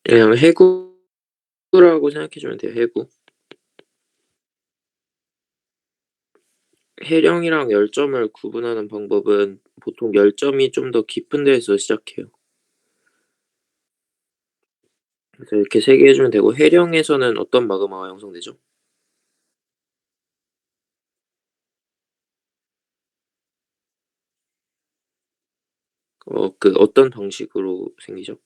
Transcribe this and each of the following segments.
그냥 해구라고 생각해 주면 돼요, 해구. 해령이랑 열점을 구분하는 방법은 보통 열점이 좀 더 깊은 데에서 시작해요. 그래서 이렇게 3개 해 주면 되고 해령에서는 어떤 마그마가 형성되죠? 어떤 방식으로 생기죠?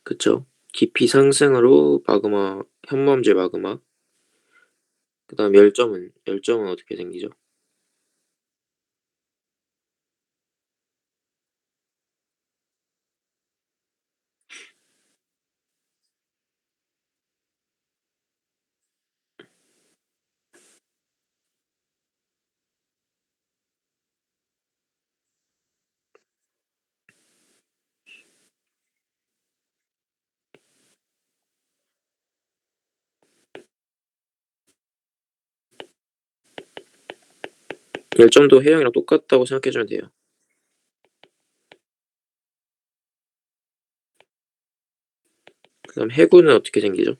그쵸. 깊이 상승으로 마그마 현무암제 마그마 그다음 열점은 어떻게 생기죠? 열점도 해령이랑 똑같다고 생각해 주면 돼요. 그다음 해구는 어떻게 생기죠?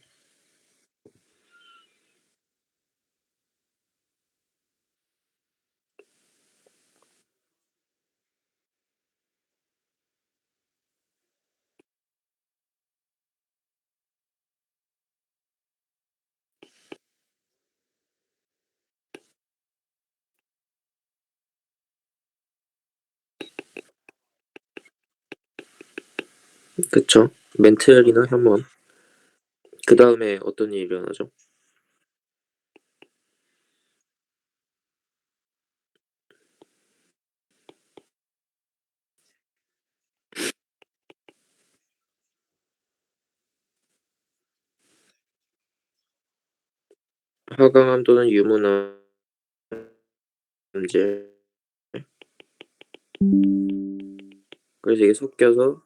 그쵸. 멘틀이나 현무암. 그다음에 어떤 일이 일어나죠? 화강암 또는 유문암제. 그래서 이게 섞여서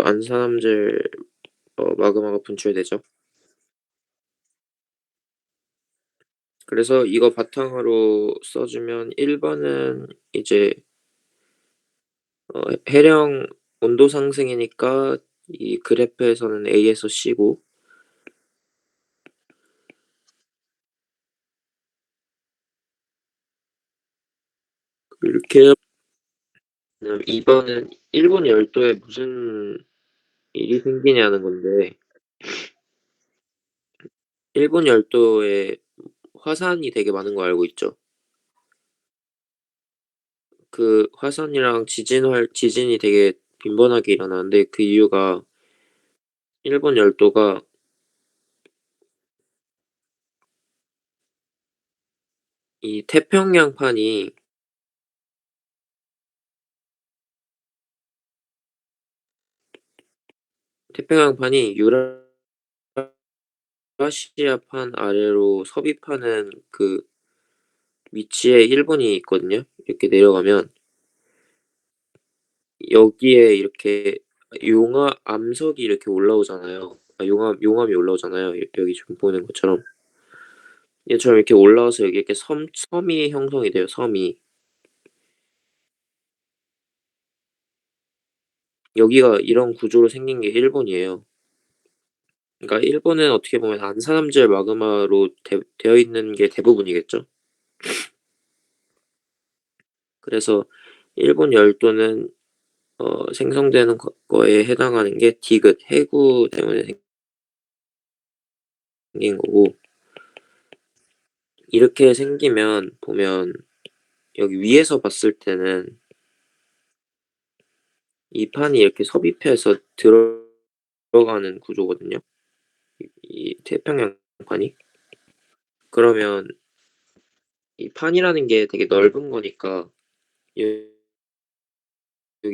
안산암제 마그마가 분출되죠. 그래서 이거 바탕으로 써 주면 1 번은 이제 해령 온도 상승이니까 이 그래프에서는 A에서 C고 이렇게 2 번은 일본 열도에 무슨 일이 생기냐는 건데 일본 열도에 화산이 되게 많은 거 알고 있죠? 그 화산이랑 지진이 되게 빈번하게 일어나는데 그 이유가 일본 열도가 이 태평양판이 유라시아판 아래로 섭입하는 그 위치에 일본이 있거든요. 이렇게 내려가면 여기에 이렇게 암석이 이렇게 올라오잖아요. 용암이 올라오잖아요. 여기 지금 보이는 것처럼. 얘처럼 이렇게 올라와서 여기 이렇게 섬이 형성이 돼요, 섬이. 여기가 이런 구조로 생긴 게 일본이에요. 그러니까 일본은 어떻게 보면 안산암질 마그마로 되어 있는 게 대부분이겠죠. 그래서 일본 열도는 생성되는 거에 해당하는 게 디귿, 해구 때문에 생긴 거고 이렇게 생기면 보면 여기 위에서 봤을 때는 이 판이 이렇게 섭입해서 들어가는 구조거든요, 이 태평양 판이. 그러면 이 판이라는 게 되게 넓은 거니까 여기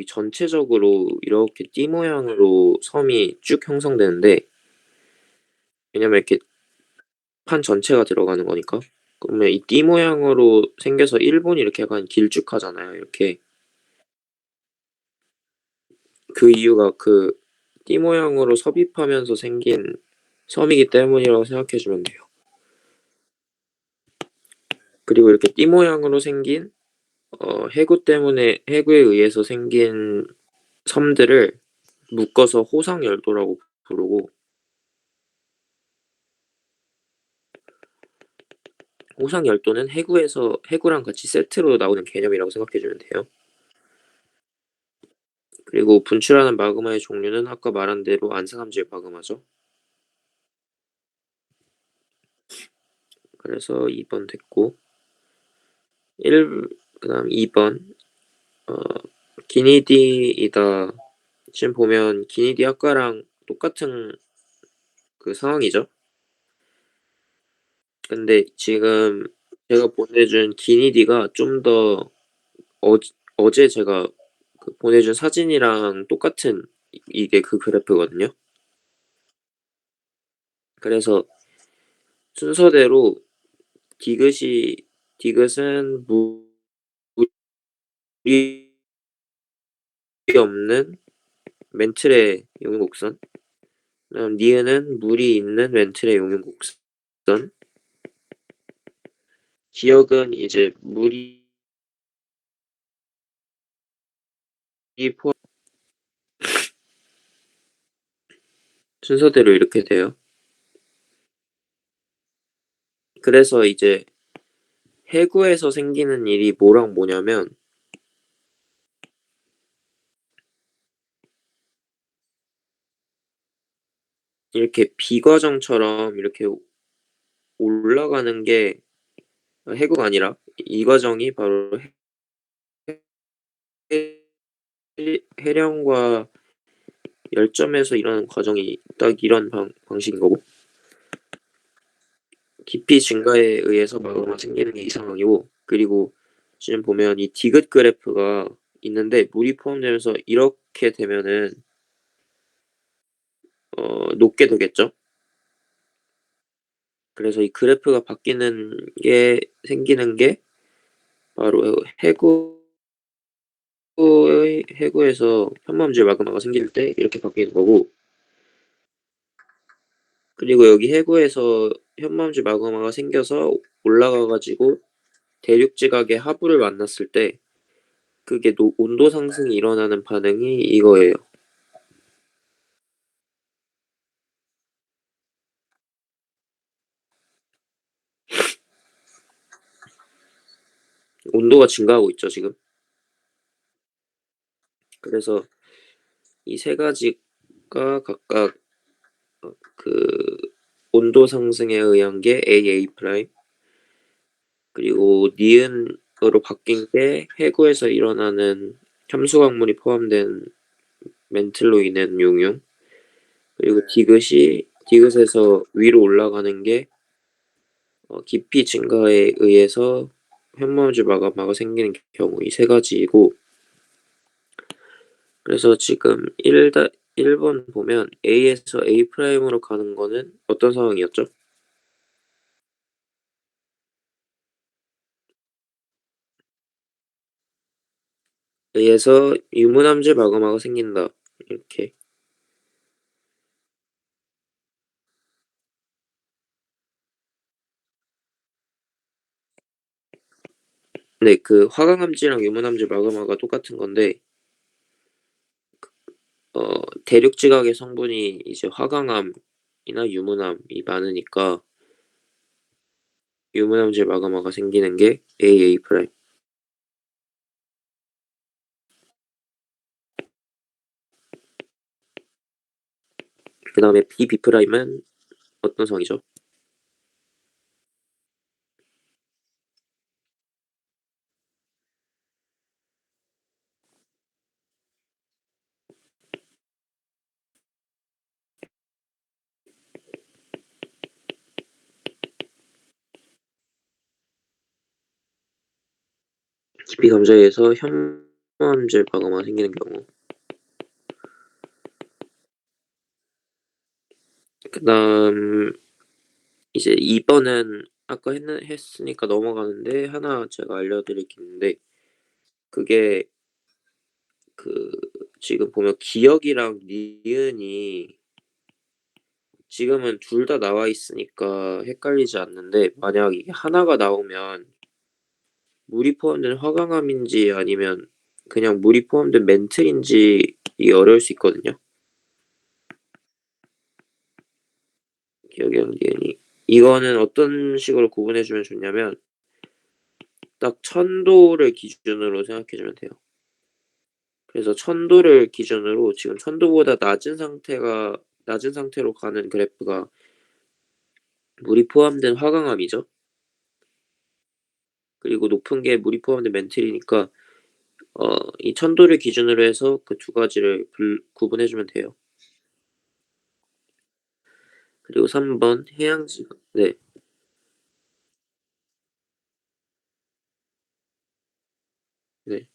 전체적으로 이렇게 띠 모양으로 섬이 쭉 형성되는데 왜냐면 이렇게 판 전체가 들어가는 거니까. 그러면 이 띠 모양으로 생겨서 일본이 이렇게 약간 길쭉하잖아요, 이렇게. 그 이유가 그 띠 모양으로 섭입하면서 생긴 섬이기 때문이라고 생각해 주면 돼요. 그리고 이렇게 띠 모양으로 생긴 해구에 의해서 생긴 섬들을 묶어서 호상열도라고 부르고, 호상열도는 해구랑 같이 세트로 나오는 개념이라고 생각해 주면 돼요. 그리고 분출하는 마그마의 종류는 아까 말한 대로 안산함질 마그마죠. 그래서 2번 됐고, 1 그다음 2번 어 기니디이다. 지금 보면 기니디 아까랑 똑같은 그 상황이죠. 근데 지금 제가 보내준 기니디가 좀 더 어제 제가 보내준 사진이랑 똑같은 이게 그 그래프거든요. 그래서 순서대로 디귿이 디귿은 물이 없는 멘틀의 용융곡선, 그다음 니은은 물이 있는 멘틀의 용융곡선, 기역은 이제 물이 포함 순서대로 이렇게 돼요. 그래서 이제 해구에서 생기는 일이 뭐랑 뭐냐면 이렇게 비과정처럼 이렇게 올라가는 게 해구가 아니라 이 과정이 바로 해령과 열점에서 일어나는 과정이 딱 이런 방식인 거고, 깊이 증가에 의해서 마그마가 생기는 게 이 상황이고, 그리고 지금 보면 이 디귿 그래프가 있는데 물이 포함되면서 이렇게 되면은 녹게 되겠죠. 그래서 이 그래프가 바뀌는 게 생기는 게 바로 해구에서 현무암질 마그마가 생길 때 이렇게 바뀌는 거고, 그리고 여기 해구에서 현무암질 마그마가 생겨서 올라가 가지고 대륙 지각의 하부를 만났을 때 그게 온도 상승이 일어나는 반응이 이거예요. 온도가 증가하고 있죠, 지금. 그래서 이 세 가지가 각각 그 온도 상승에 의한 게 AA 프라임, 그리고 니은으로 바뀐 게 해구에서 일어나는 함수 광물이 포함된 멘틀로 인한 용융, 그리고 디귿에서 위로 올라가는 게 깊이 증가에 의해서 현무암질 마그마가 생기는 경우 이 세 가지이고, 그래서 지금 1번 보면 A에서 A 프라임으로 가는 거는 어떤 상황이었죠? A에서 유문암질 마그마가 생긴다. 이렇게. 네, 그 화강암지랑 유문암질 마그마가 똑같은 건데 대륙 지각의 성분이 이제 화강암이나 유문암이 많으니까 유문암질 마그마가 생기는 게 AA 프라임. 그다음에 B 프라임은 어떤 상황이죠? 깊이 감자에서 현무암질 마그마가 생기는 경우. 그다음 이제 2번은 아까 했으니까 넘어가는데 하나 제가 알려드릴 게 있는데, 그게 그 지금 보면 기역이랑 니은이 지금은 둘 다 나와 있으니까 헷갈리지 않는데, 만약 이게 하나가 나오면 물이 포함된 화강암인지 아니면 그냥 물이 포함된 멘틀인지 이게 어려울 수 있거든요. 기억의 한계니 이거는 어떤 식으로 구분해 주면 좋냐면 딱 1000도를 기준으로 생각해 주면 돼요. 그래서 1000도를 기준으로 지금 1000도보다 낮은 상태로 가는 그래프가 물이 포함된 화강암이죠. 그리고 높은 게 물이 포함된 멘틀이니까 이 1000도를 기준으로 해서 그 두 가지를 구분해 주면 돼요. 그리고 3번 해양지각. 네. 네.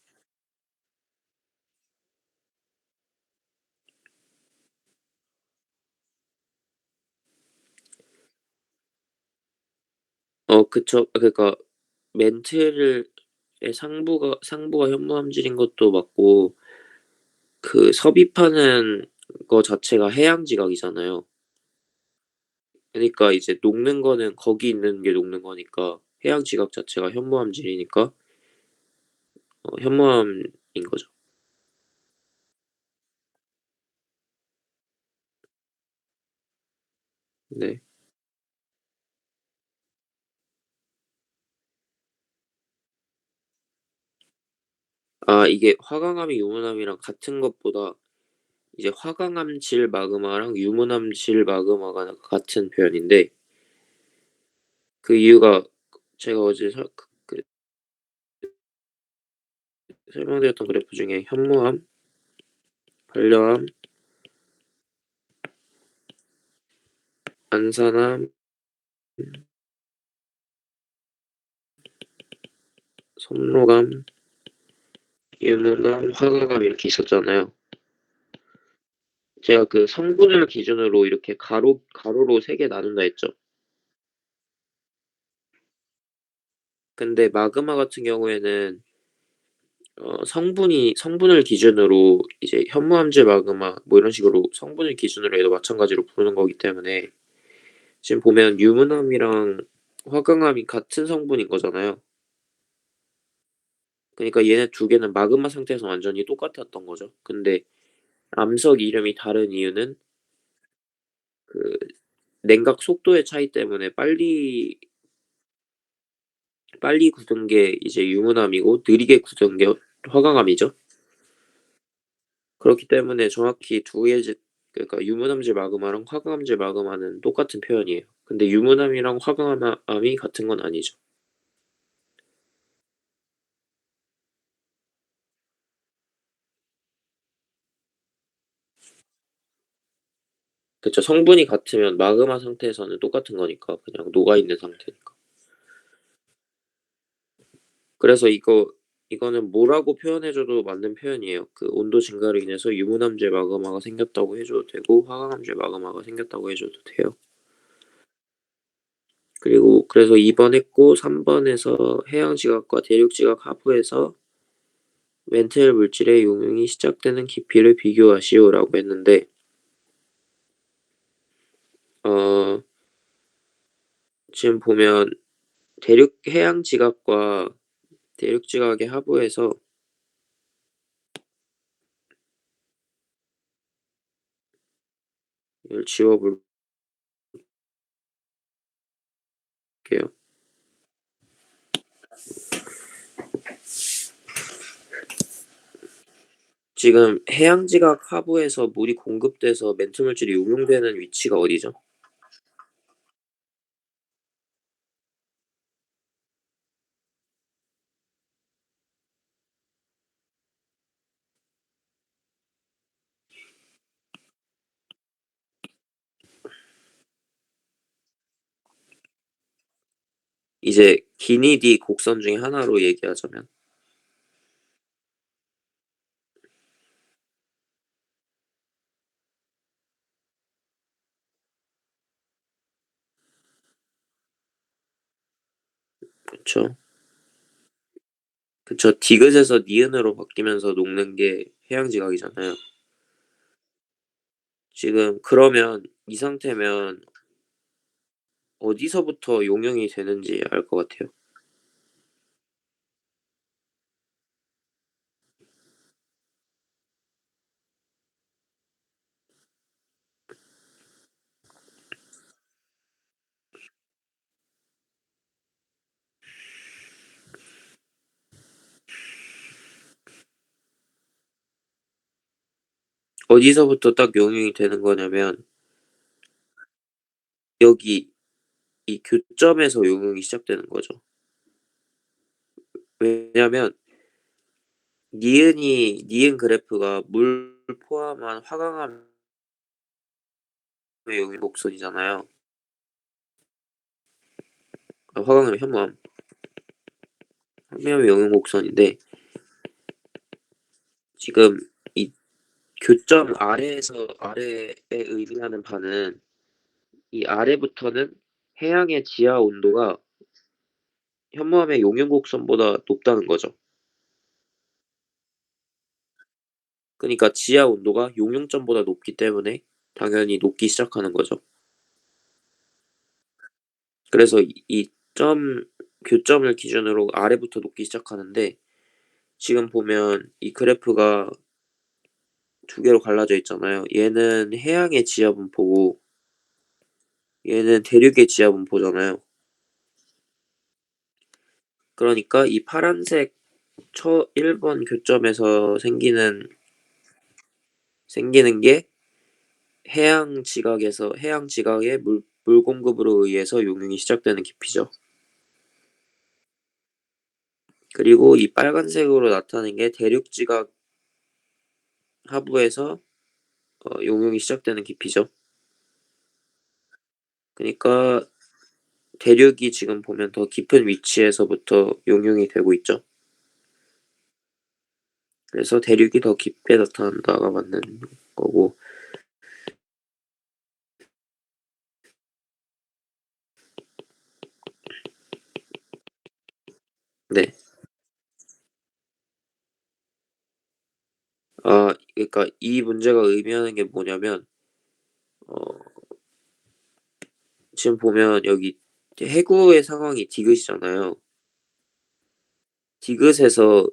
그쵸. 그러니까 멘틀의 상부가 현무암질인 것도 맞고 그 섭입하는 거 자체가 해양지각이잖아요. 그니까 이제 녹는 거는 거기 있는 게 녹는 거니까 해양지각 자체가 현무암질이니까 현무암인 거죠. 네. 이게 화강암이 유문암이랑 같은 것보다 이제 화강암질 마그마랑 유문암질 마그마가 같은 표현인데 그 이유가 제가 어제 설명드렸던 그래프 중에 현무암, 반려암, 안산암, 선로감, 유문암, 화강암 이렇게 있었잖아요. 제가 그 성분을 기준으로 이렇게 가로로 3개 나눈다 했죠. 근데 마그마 같은 경우에는 성분을 기준으로 이제 현무암질 마그마 뭐 이런 식으로 성분을 기준으로 해도 마찬가지로 부르는 거기 때문에 지금 보면 유문암이랑 화강암이 같은 성분인 거잖아요. 그니까 얘네 두 개는 마그마 상태에서 완전히 똑같았던 거죠. 근데 암석 이름이 다른 이유는 그 냉각 속도의 차이 때문에 빨리 굳은 게 이제 유문암이고 느리게 굳은 게 화강암이죠. 그렇기 때문에 정확히 두 개의 그러니까 유문암질 마그마랑 화강암질 마그마는 똑같은 표현이에요. 근데 유문암이랑 화강암이 같은 건 아니죠. 그쵸. 성분이 같으면 마그마 상태에서는 똑같은 거니까 그냥 녹아 있는 상태니까. 그래서 이거는 뭐라고 표현해 줘도 맞는 표현이에요. 그 온도 증가로 인해서 유문암질 마그마가 생겼다고 해 줘도 되고 화강암질 마그마가 생겼다고 해 줘도 돼요. 그리고 그래서 2번 했고 3 번에서 해양 지각과 대륙 지각 하부에서 멘틀 물질의 용융이 시작되는 깊이를 비교하시오라고 했는데 어 지금 보면 대륙 해양 지각과 대륙 지각의 하부에서 이걸 지워 볼게요. 지금 해양 지각 하부에서 물이 공급돼서 멘트 물질이 용융되는 위치가 어디죠? 이제 기니디 곡선 중에 하나로 얘기하자면 그쵸. 그쵸. 디귿에서 니은으로 바뀌면서 녹는 게 해양 지각이잖아요. 지금 그러면 이 상태면 어디서부터 용융이 되는지 알 것 같아요. 어디서부터 딱 용융이 되는 거냐면 여기 이 교점에서 용융이 시작되는 거죠. 왜냐면 니은 그래프가 물 포함한 화강암의 용융 곡선이잖아요. 아 화강암의 현무암. 현무암의 용융 곡선인데 지금 이 교점 아래에서 아래에 의미하는 바는 이 아래부터는 해양의 지하 온도가 현무암의 용융 곡선보다 높다는 거죠. 그니까 지하 온도가 용융점보다 높기 때문에 당연히 녹기 시작하는 거죠. 그래서 이 점 교점을 기준으로 아래부터 녹기 시작하는데 지금 보면 이 그래프가 두 개로 갈라져 있잖아요. 얘는 해양의 지하 분포고 얘는 대륙의 지하 분포잖아요. 그러니까 이 파란색 첫 1번 교점에서 생기는 게 해양 지각의 물 공급으로 의해서 용융이 시작되는 깊이죠. 그리고 이 빨간색으로 나타낸 게 대륙 지각 하부에서 용융이 시작되는 깊이죠. 그니까 대륙이 지금 보면 더 깊은 위치에서부터 용융이 되고 있죠. 그래서 대륙이 더 깊게 나타난다가 맞는 거고. 네. 아 그러니까 이 문제가 의미하는 게 뭐냐면 어 지금 보면 여기 해구의 상황이 디귿이잖아요. 디귿에서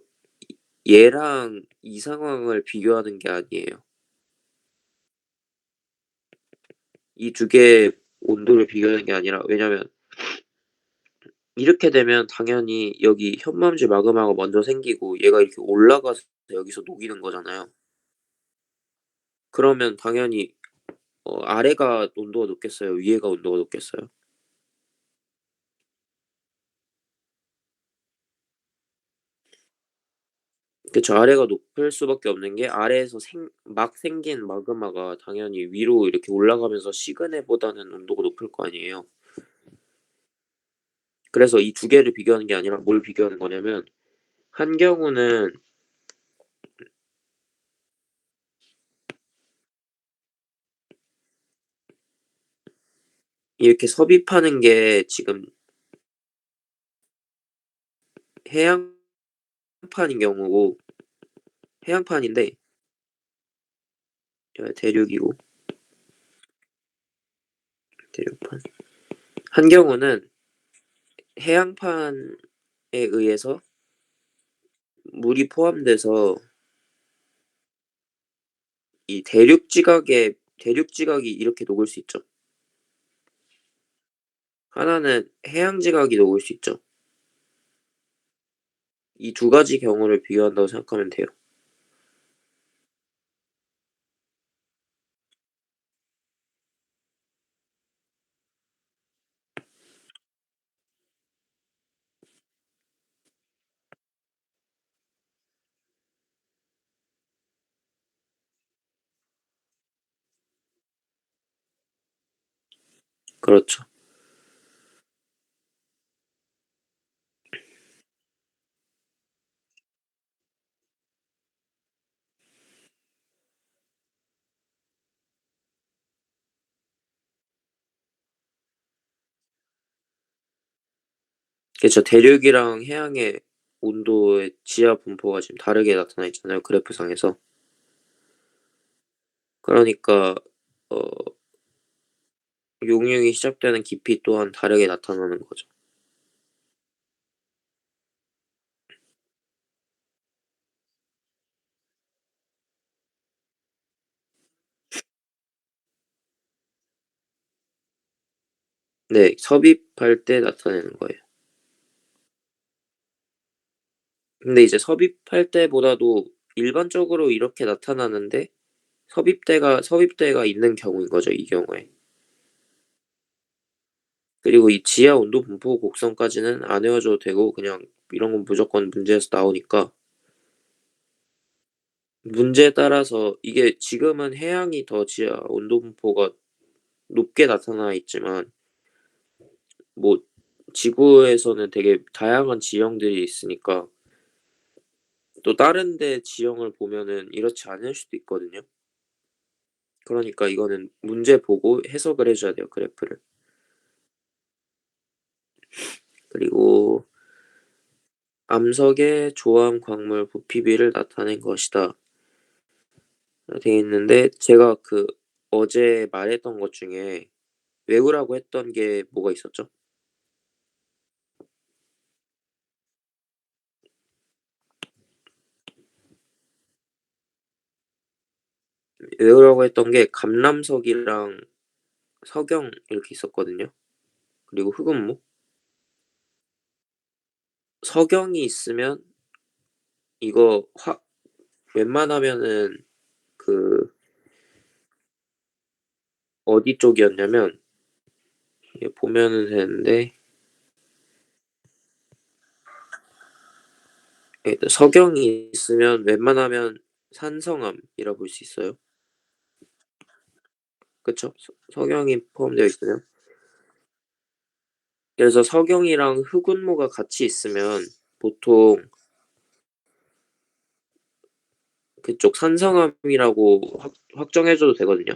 얘랑 이 상황을 비교하는 게 아니에요. 이 두 개의 온도를 비교하는 게 아니라 왜냐면 이렇게 되면 당연히 여기 현무암지 마그마가 먼저 생기고 얘가 이렇게 올라가서 여기서 녹이는 거잖아요. 그러면 당연히 아래가 온도가 높겠어요? 위에가 온도가 높겠어요? 그쵸. 아래가 높을 수밖에 없는 게 아래에서 막 생긴 마그마가 당연히 위로 이렇게 올라가면서 식은 애보다는 온도가 높을 거 아니에요. 그래서 이 두 개를 비교하는 게 아니라 뭘 비교하는 거냐면 한 경우는 이렇게 섭입하는 게 지금 해양판인 경우고 해양판인데 대륙이고 대륙판. 한 경우는 해양판에 의해서 물이 포함돼서 이 대륙 지각이 이렇게 녹을 수 있죠. 하나는 해양 지각이 녹을 수 있죠. 이 두 가지 경우를 비교한다고 생각하면 돼요. 그렇죠. 그쵸. 대륙이랑 해양의 온도의 지하 분포가 지금 다르게 나타나 있잖아요, 그래프상에서. 그러니까 어 용융이 시작되는 깊이 또한 다르게 나타나는 거죠. 네. 섭입할 때 나타내는 거예요. 근데 이제 섭입할 때보다도 일반적으로 이렇게 나타나는데 섭입대가 있는 경우인 거죠, 이 경우에. 그리고 이 지하 온도 분포 곡선까지는 안 외워줘도 되고 그냥 이런 건 무조건 문제에서 나오니까 문제에 따라서 이게 지금은 해양이 더 지하 온도 분포가 높게 나타나 있지만 뭐 지구에서는 되게 다양한 지형들이 있으니까 또 다른 데 지형을 보면은 이렇지 않을 수도 있거든요. 그러니까 이거는 문제 보고 해석을 해 줘야 돼요, 그래프를. 그리고 "암석의 조암 광물 부피비를 나타낸 것이다." 되어 있는데 제가 어제 말했던 것 중에 외우라고 했던 게 뭐가 있었죠? 외우라고 했던 게 감람석이랑 석영 이렇게 있었거든요. 그리고 흑음모. 석영이 있으면 이거 웬만하면은 그 어디 쪽이었냐면 이게 보면은 되는데 석영이 있으면 웬만하면 산성암이라 볼 수 있어요. 그쵸? 석영이 포함되어 있으면. 그래서 석영이랑 흑운모가 같이 있으면 보통 그쪽 산성암이라고 확정해 줘도 되거든요.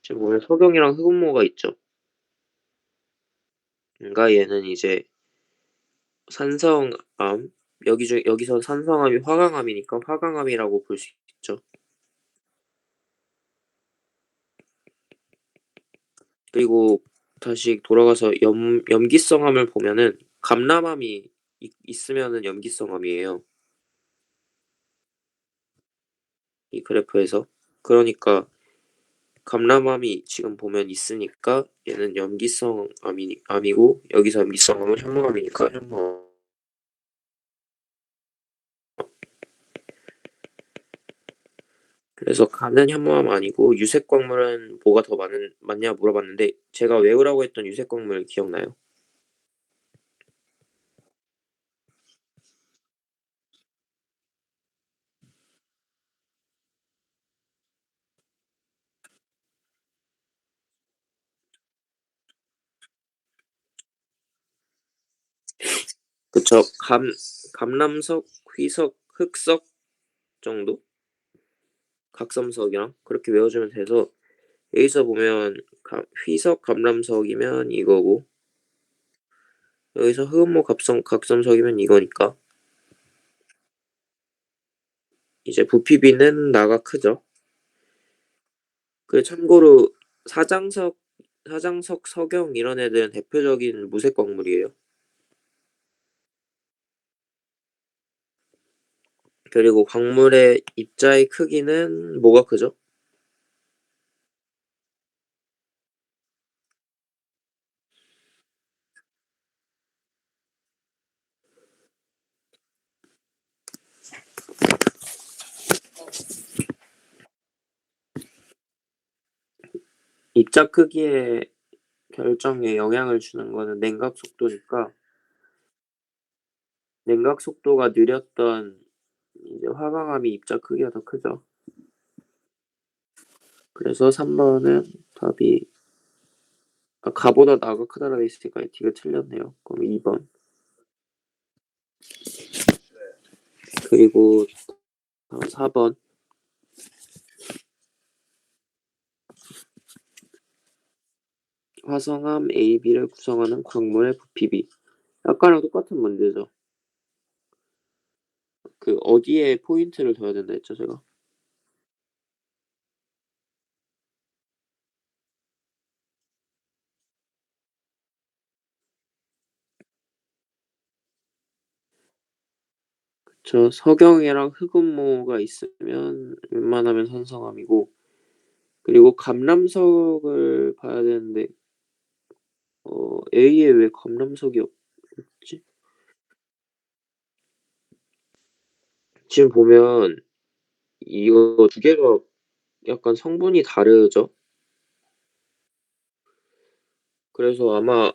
지금 보면 석영이랑 흑운모가 있죠. 그러니까 얘는 이제 산성암, 여기서 산성암이 화강암이니까 화강암이라고 볼 수 있죠. 그리고 다시 돌아가서 염기성암을 보면은 감람암이 있으면은 염기성암이에요, 이 그래프에서. 그러니까 감람암이 지금 보면 있으니까 얘는 암이고 여기서 염기성암은 현무암이니까 현무암. 그래서 간은 현무암 아니고 유색 광물은 뭐가 더 많냐 물어봤는데 제가 외우라고 했던 유색 광물 기억나요? 그쵸. 감람석, 회석, 흑석 정도? 각섬석이랑 그렇게 외워주면 돼서 여기서 보면 회석 감람석이면 이거고 여기서 흑음모 각섬석이면 이거니까 이제 부피비는 나가 크죠. 참고로 사장석, 석영 이런 애들은 대표적인 무색 광물이에요. 그리고 광물의 입자의 크기는 뭐가 크죠? 입자 크기의 결정에 영향을 주는 거는 냉각 속도니까 냉각 속도가 느렸던 이제 화강암이 입자 크기가 더 크죠. 그래서 3 번은 답이 가보다 나가 크다라고 돼 있으니까 D가 틀렸네요. 그럼 2 번. 그리고 4 번. 화성암 AB를 구성하는 광물의 부피비. 아까랑 똑같은 문제죠. 어디에 포인트를 둬야 된다 했죠, 제가? 석영이랑 흑음모가 있으면 웬만하면 산성암이고 그리고 감람석을 봐야 되는데 A에 왜 감람석이 없지? 지금 보면 이거 두 개가 약간 성분이 다르죠. 그래서 아마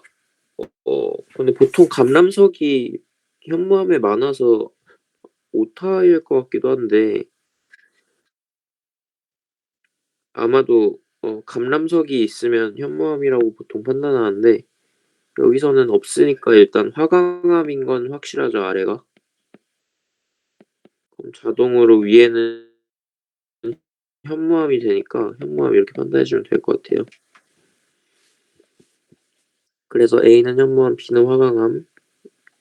근데 보통 감람석이 현무암에 많아서 오타일 것 같기도 한데 아마도 감람석이 있으면 현무암이라고 보통 판단하는데 여기서는 없으니까 일단 화강암인 건 확실하죠, 아래가. 그럼 자동으로 위에는 현무암이 되니까 현무암 이렇게 판단해 주면 될 것 같아요. 그래서 A는 현무암, B는 화강암.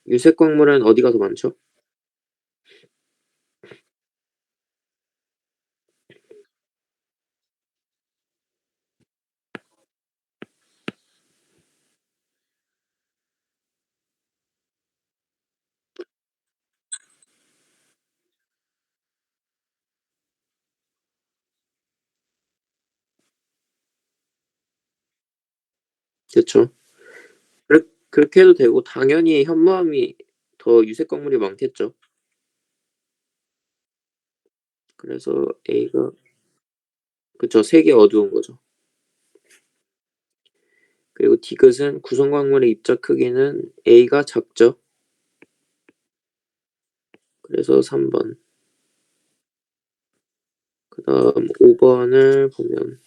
유색 광물은 어디가 더 많죠? 그쵸. 그렇게 해도 되고 당연히 현무암이 더 유색 광물이 많겠죠. 그래서 A가 그쵸. 색이 어두운 거죠. 그리고 디귿은 구성 광물의 입자 크기는 A가 작죠. 그래서 3 번. 그다음 5 번을 보면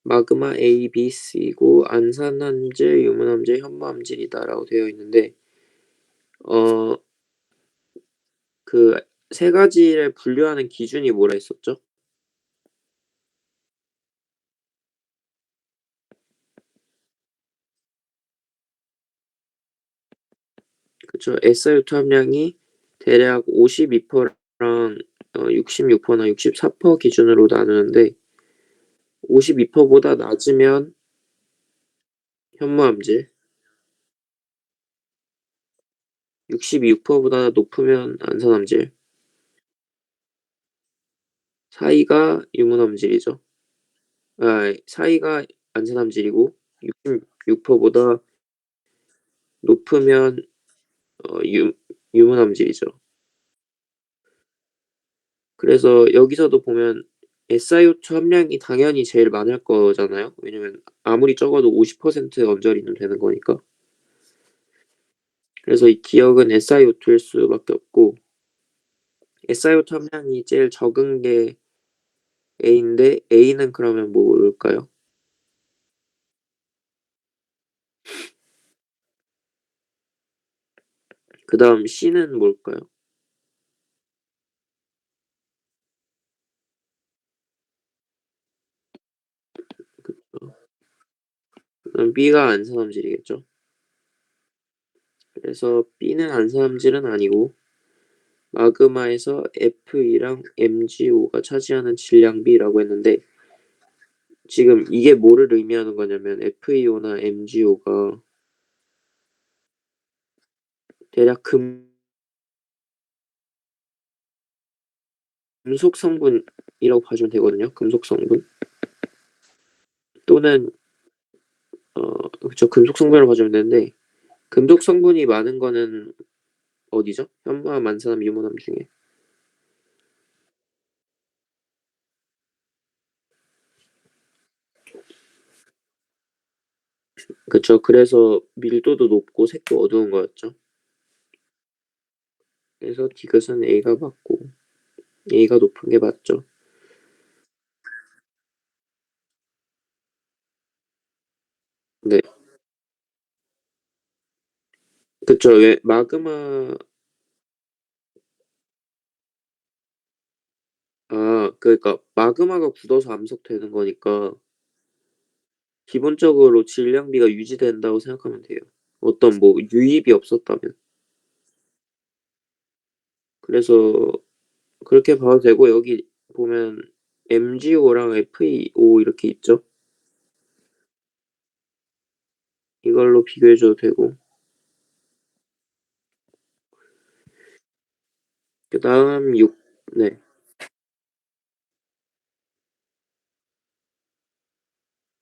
마그마 A, B, C고 안산함질, 유문함질, 현무암질이다라고 되어 있는데 어 그 세 가지를 분류하는 기준이 뭐라 했었죠? 그쵸. SiO2 함량이 대략 52% 랑 66% 나 64% 기준으로 나누는데 52% 보다 낮으면 현무암질, 66% 보다 높으면 안산암질, 사이가 유문암질이죠. 사이가 안산암질이고 66% 보다 높으면 유 유문암질이죠. 그래서 여기서도 보면 SiO2 함량이 당연히 제일 많을 거잖아요. 왜냐면 아무리 적어도 50% 언저리는 되는 거니까. 그래서 이 기억은 SiO2일 수밖에 없고 SiO2 함량이 제일 적은 게 A인데 A는 그러면 뭘까요? 그다음 C는 뭘까요? 그쵸. 그다음 B가 안산암질이겠죠. 그래서 B는 안산암질은 아니고 마그마에서 Fe랑 MgO가 차지하는 질량비라고 했는데 지금 이게 뭐를 의미하는 거냐면 FeO나 MgO가 대략 금속 성분이라고 봐주면 되거든요. 금속 성분 또는 그쵸. 금속 성분이라고 봐주면 되는데 금속 성분이 많은 거는 어디죠? 현무암, 안산암, 유문암 중에. 그쵸. 그래서 밀도도 높고 색도 어두운 거였죠. 그래서 디귿은 A가 맞고 A가 높은 게 맞죠. 네. 그쵸. 왜 마그마 그러니까 마그마가 굳어서 암석되는 거니까 기본적으로 질량비가 유지된다고 생각하면 돼요. 어떤 뭐 유입이 없었다면. 그래서 그렇게 봐도 되고 여기 보면 MgO랑 FeO 이렇게 있죠. 이걸로 비교해 줘도 되고 그다음 6 네.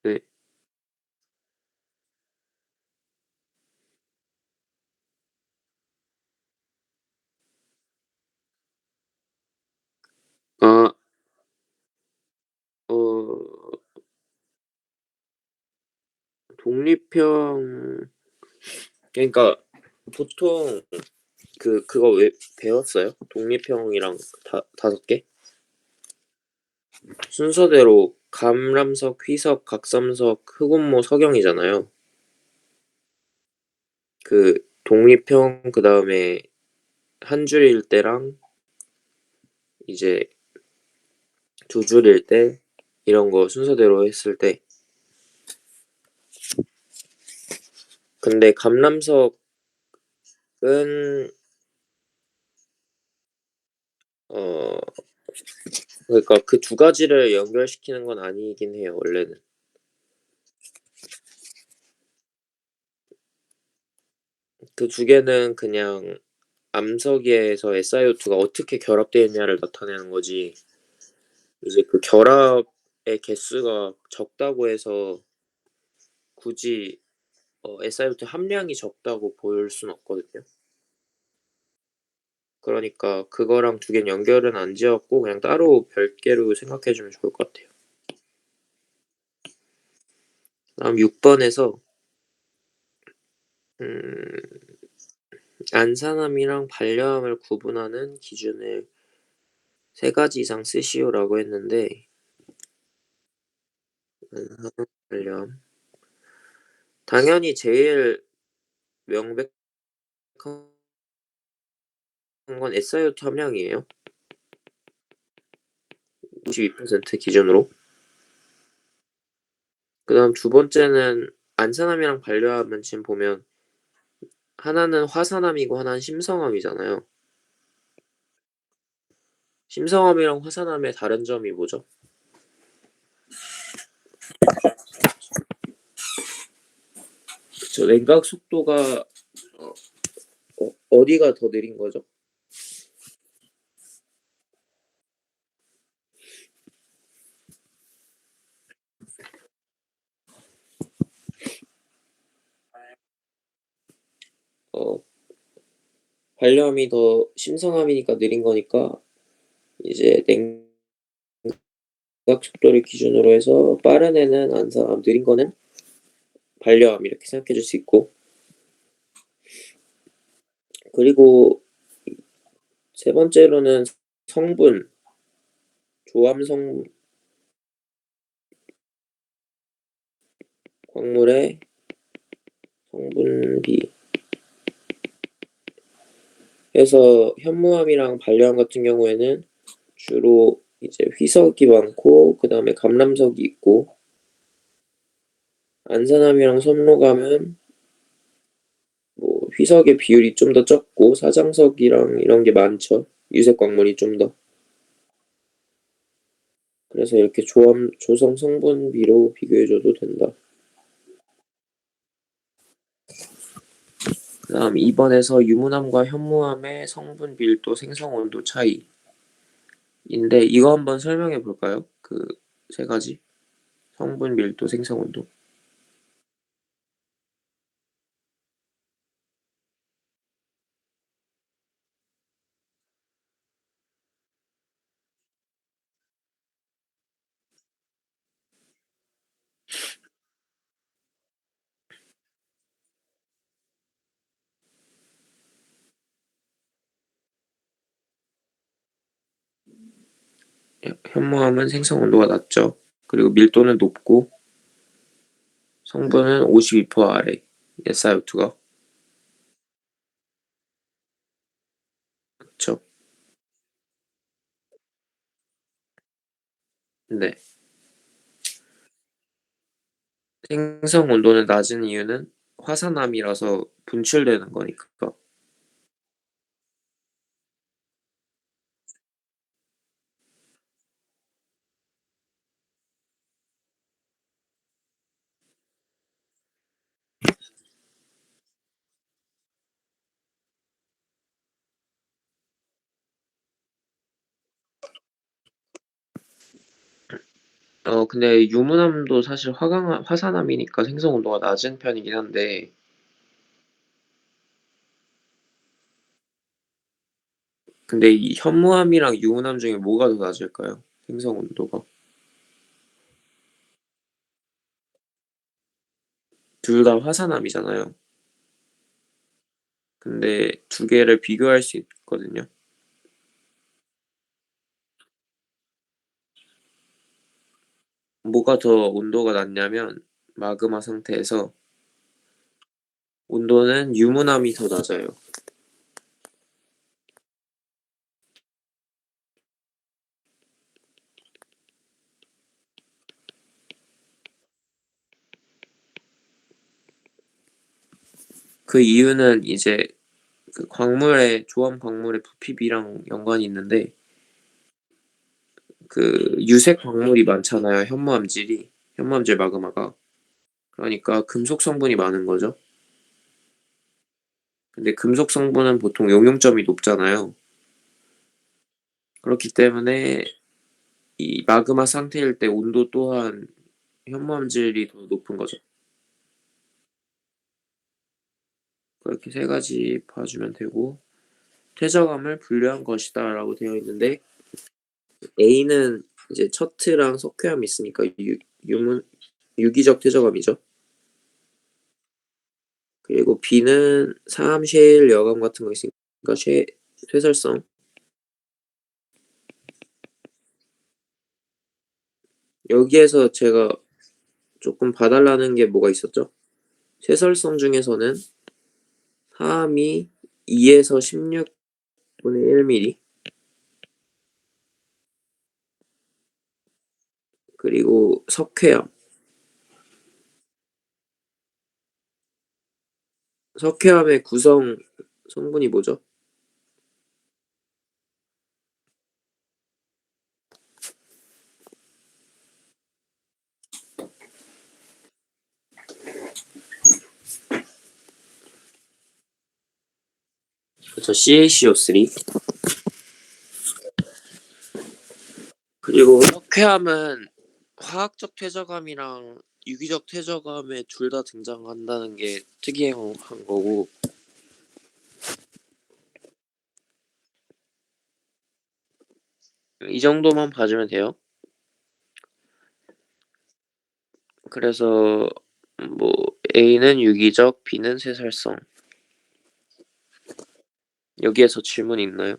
네. 아 어 독립형 그러니까 보통 그거 왜 배웠어요? 독립형이랑 다 5개? 순서대로 감람석, 희석, 각삼석, 흑운모, 석영이잖아요. 그 독립형 그다음에 한 줄일 때랑 이제 두 줄일 때 이런 거 순서대로 했을 때 근데 감람석은 어 그러니까 그 두 가지를 연결시키는 건 아니긴 해요 원래는. 그 두 개는 그냥 암석에서 SiO2가 어떻게 결합되어 있냐를 나타내는 거지 이제 그 결합의 개수가 적다고 해서 굳이 SiO2 함량이 적다고 볼 순 없거든요. 그러니까 그거랑 두 개는 연결은 안 지었고 그냥 따로 별개로 생각해 주면 좋을 것 같아요. 다음 6 번에서 음 안산함이랑 반려함을 구분하는 기준을 3 가지 이상 쓰시오라고 했는데 안산함, 반려함 당연히 제일 명백한 건 SiO2 함량이에요. 52% 기준으로. 그다음 두 번째는 안산함이랑 반려함은 지금 보면 하나는 화산암이고 하나는 심성암이잖아요. 심성암이랑 화산암의 다른 점이 뭐죠? 그쵸. 냉각 속도가 어 어디가 더 느린 거죠? 어 반려함이 더 심성암이니까 느린 거니까 이제 냉각 속도를 기준으로 해서 빠른 애는 안산암, 느린 거는 반려암 이렇게 생각해 줄 수 있고 그리고 세 번째로는 성분, 조암 광물의 성분비 해서 현무암이랑 반려암 같은 경우에는 주로 이제 희석이 많고 그다음에 감람석이 있고 안산암이랑 선로감은 뭐 희석의 비율이 좀 더 적고 사장석이랑 이런 게 많죠. 유색 광물이 좀 더. 그래서 이렇게 조성 성분비로 비교해 줘도 된다. 그다음 2 번에서 유문암과 현무암의 성분 밀도 생성 온도 차이인데 이거 한번 설명해 볼까요? 그 세 가지. 성분 밀도 생성 온도. 현무암은 생성 온도가 낮죠. 그리고 밀도는 높고 성분은 52% 아래. SiO2가. 그쵸. 네. 생성 온도는 낮은 이유는 화산암이라서 분출되는 거니까. 근데 유문암도 사실 화산암이니까 생성 온도가 낮은 편이긴 한데 근데 이 현무암이랑 유문암 중에 뭐가 더 낮을까요? 생성 온도가. 둘 다 화산암이잖아요. 근데 두 개를 비교할 수 있거든요. 뭐가 더 온도가 낮냐면 마그마 상태에서 온도는 유문암이 더 낮아요. 그 이유는 이제 그 광물의 조암 광물의 부피비랑 연관이 있는데 그 유색 광물이 많잖아요, 현무암질이. 현무암질 마그마가. 그러니까 금속 성분이 많은 거죠. 근데 금속 성분은 보통 용융점이 높잖아요. 그렇기 때문에 이 마그마 상태일 때 온도 또한 현무암질이 더 높은 거죠. 그렇게 세 가지 봐주면 되고 퇴적암을 분류한 것이다라고 되어 있는데 A는 이제 척트랑 석회암이 있으니까 유문 유기적 퇴적암이죠. 그리고 B는 사암, 셰일, 여감 같은 거 있으니까 쇠설성. 여기에서 제가 조금 봐달라는 게 뭐가 있었죠? 쇠설성 중에서는 사암이 2에서 16분의 1mm 그리고 석회암. 석회암의 구성 성분이 뭐죠? 그렇죠. CaCO3. 그리고 석회암은 화학적 퇴적암이랑 유기적 퇴적암에 둘 다 등장한다는 게 특이한 거고 이 정도만 봐주면 돼요. 그래서 뭐 A는 유기적, B는 쇠설성. 여기에서 질문 있나요?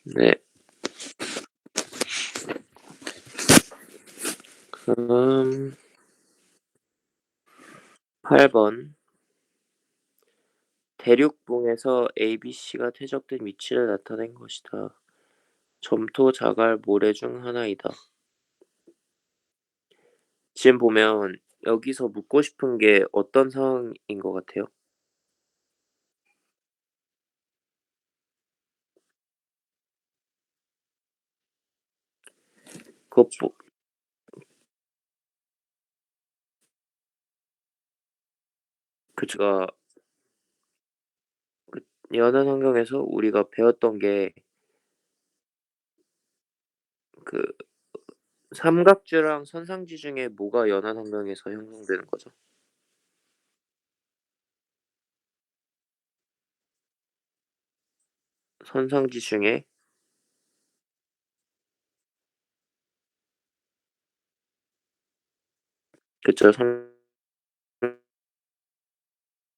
네. 그럼 8번 대륙봉에서 ABC가 퇴적된 위치를 나타낸 것이다. 점토, 자갈, 모래 중 하나이다. 지금 보면 여기서 묻고 싶은 게 어떤 상황인 것 같아요? 그것 그가 그 연안 환경에서 우리가 배웠던 게 그 삼각주랑 선상지 중에 뭐가 연안 환경에서 형성되는 거죠? 선상지 중에 그쵸.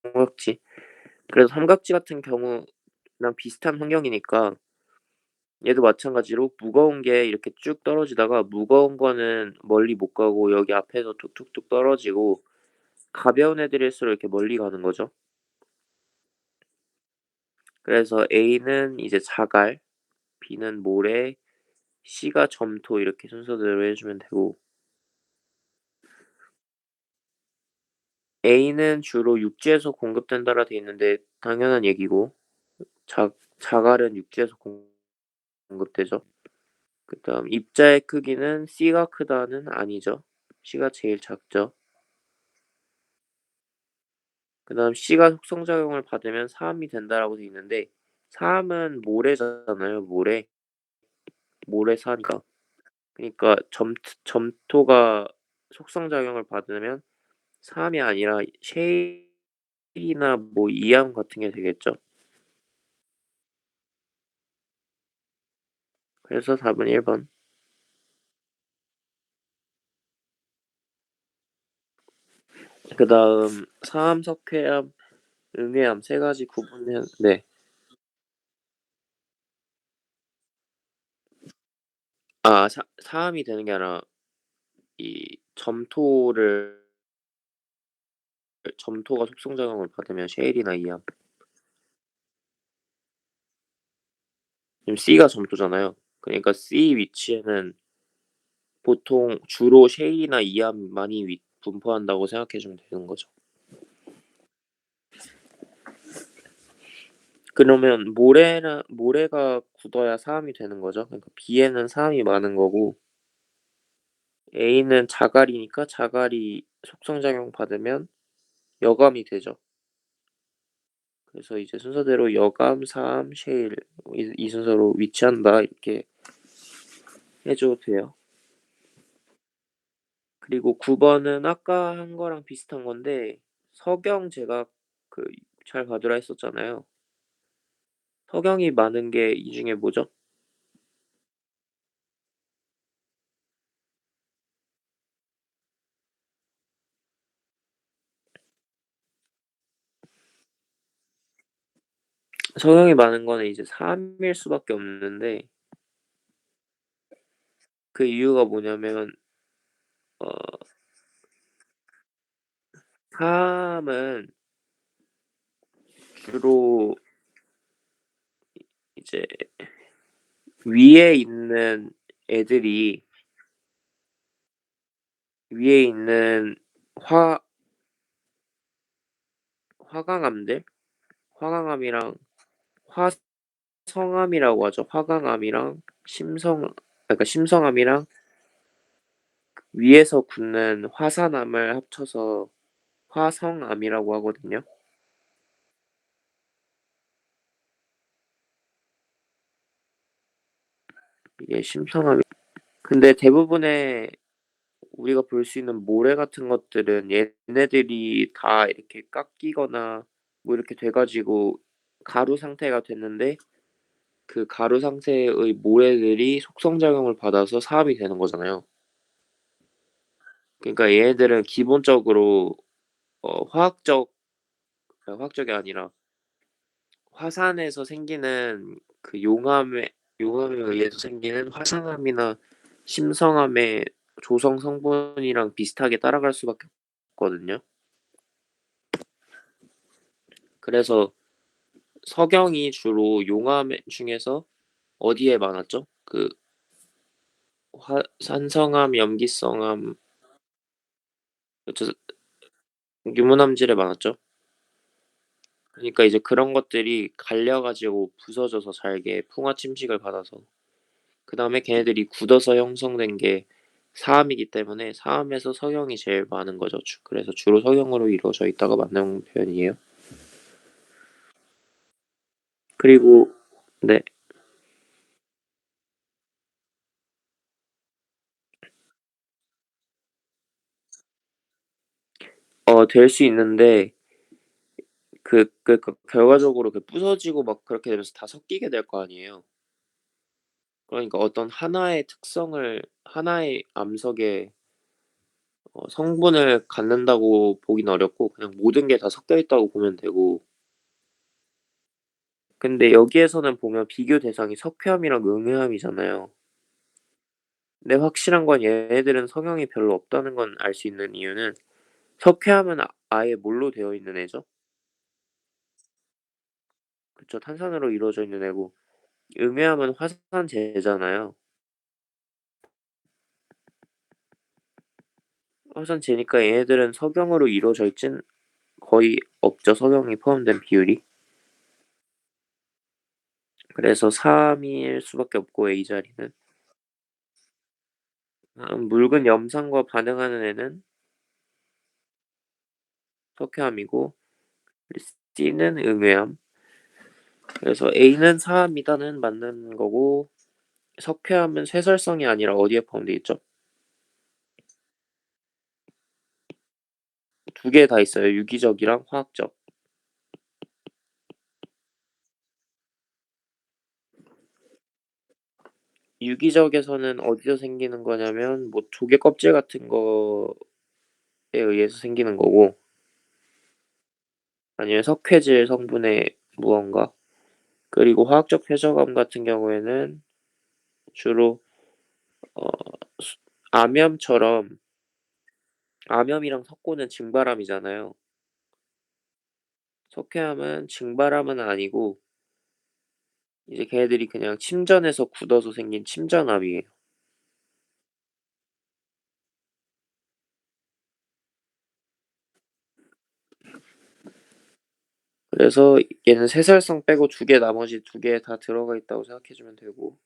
삼각지. 그래서 삼각지 같은 경우랑 비슷한 환경이니까 얘도 마찬가지로 무거운 게 이렇게 쭉 떨어지다가 무거운 거는 멀리 못 가고 여기 앞에서 툭툭툭 떨어지고 가벼운 애들일수록 이렇게 멀리 가는 거죠. 그래서 A는 이제 자갈, B는 모래, C가 점토 이렇게 순서대로 해 주면 되고 A는 주로 육지에서 공급된다라 돼 있는데 당연한 얘기고 자 자갈은 육지에서 공급되죠. 그다음 입자의 크기는 C가 크다는 아니죠. C가 제일 작죠. 그다음 C가 속성작용을 받으면 사암이 된다라고 돼 있는데 사암은 모래잖아요, 모래. 모래사니까. 그니까 점토가 속성작용을 받으면 삼이 아니라 셰일이나 뭐 이암 같은 게 되겠죠. 그래서 답은 1 번. 그다음 사암, 석회암, 음해암 세 가지 구분해. 네. 아, 사암이 되는 게 아니라 이 점토가 속성작용을 받으면 셰일이나 이암. 지금 C가 점토잖아요. 그러니까 C 위치에는 보통 주로 셰일이나 이암 많이 분포한다고 생각해 주면 되는 거죠. 그러면 모래가 굳어야 사암이 되는 거죠. 그러니까 B에는 사암이 많은 거고 A는 자갈이니까 자갈이 속성작용 받으면 여감이 되죠. 그래서 이제 순서대로 여감, 사암, 셰일 이 순서로 위치한다 이렇게 해 줘도 돼요. 그리고 9 번은 아까 한 거랑 비슷한 건데 석영 제가 그 잘 봐두라 했었잖아요. 석영이 많은 게 이 중에 뭐죠? 석영이 많은 거는 이제 삼일 수밖에 없는데 그 이유가 뭐냐면 어 삼은 주로 이제 위에 있는 애들이 위에 있는 화 화강암들 화강암이랑 화성암이라고 하죠. 화강암이랑 그러니까 심성암이랑 위에서 굳는 화산암을 합쳐서 화성암이라고 하거든요. 이게 심성암이 근데 대부분의 우리가 볼 수 있는 모래 같은 것들은 얘네들이 다 이렇게 깎이거나 뭐 이렇게 돼 가지고 가루 상태가 됐는데 그 가루 상태의 모래들이 속성작용을 받아서 사암이 되는 거잖아요. 그러니까 얘네들은 기본적으로 화학적이 아니라 화산에서 생기는 그 용암에 의해서 생기는 화산암이나 심성암의 조성 성분이랑 비슷하게 따라갈 수밖에 없거든요. 그래서 석영이 주로 용암 중에서 어디에 많았죠? 그 화 산성암, 염기성암 저 유문암질에 많았죠. 그니까 이제 그런 것들이 갈려 가지고 부서져서 잘게 풍화 침식을 받아서 그다음에 걔네들이 굳어서 형성된 게 사암이기 때문에 사암에서 석영이 제일 많은 거죠. 그래서 주로 석영으로 이루어져 있다가 맞는 표현이에요. 그리고 네. 될 수 있는데 결과적으로 부서지고 막 그렇게 되면서 다 섞이게 될 거 아니에요. 그러니까 어떤 하나의 암석에 성분을 갖는다고 보긴 어렵고 그냥 모든 게 다 섞여 있다고 보면 되고 근데 여기에서는 보면 비교 대상이 석회암이랑 음해암이잖아요. 근데 확실한 건 얘네들은 석영이 별로 없다는 건 알 수 있는 이유는 석회암은 아예 뭘로 되어 있는 애죠? 그쵸. 탄산으로 이루어져 있는 애고 음해암은 화산재잖아요. 화산재니까 얘네들은 석영으로 이루어져 있진 거의 없죠, 석영이 포함된 비율이. 그래서 3 일 수밖에 없고 A 자리는. 다음 묽은 염산과 반응하는 애는 석회암이고 C는 음해암. 그래서 A는 사암이다는 맞는 거고 석회암은 쇠설성이 아니라 어디에 포함돼 있죠? 두 개 다 있어요. 유기적이랑 화학적. 유기적에서는 어디서 생기는 거냐면 뭐 조개 껍질 같은 거에 의해서 생기는 거고, 아니면 석회질 성분의 무언가, 그리고 화학적 회저감 같은 경우에는 주로 어 수 암염처럼, 암염이랑 석고는 증발암이잖아요. 석회암은 증발암은 아니고 이제 걔네들이 그냥 침전해서 굳어서 생긴 침전암이에요. 그래서 얘는 세살성 빼고 두 개, 나머지 두 개 다 들어가 있다고 생각해 주면 되고,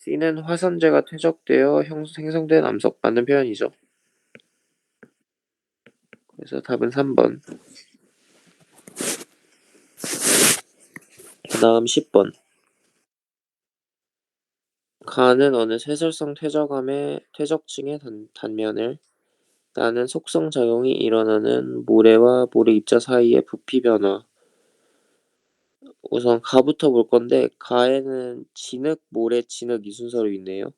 C는 화산재가 퇴적되어 생성된 암석, 맞는 표현이죠. 그래서 답은 3번. 그다음 10번. 가는 어느 세설성 퇴적암의 퇴적층의 단면을 나는 속성작용이 일어나는 모래와 모래 입자 사이의 부피 변화. 우선 가부터 볼 건데, 가에는 진흙, 모래, 진흙 이 순서로 있네요.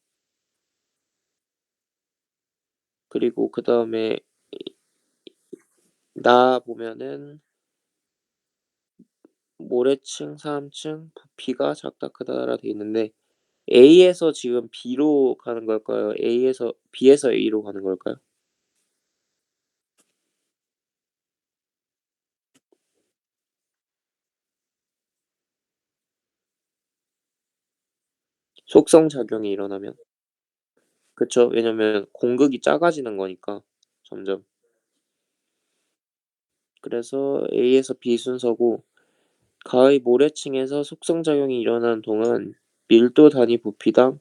그리고 그다음에 나 보면은 모래층, 사암층, 부피가 작다 크다라 돼 있는데, A에서 지금 B로 가는 걸까요? B에서 A로 가는 걸까요? 속성작용이 일어나면. 그쵸. 왜냐면 공극이 작아지는 거니까 점점. 그래서 A에서 B 순서고, 가의 모래층에서 속성작용이 일어나는 동안 밀도 단위 부피당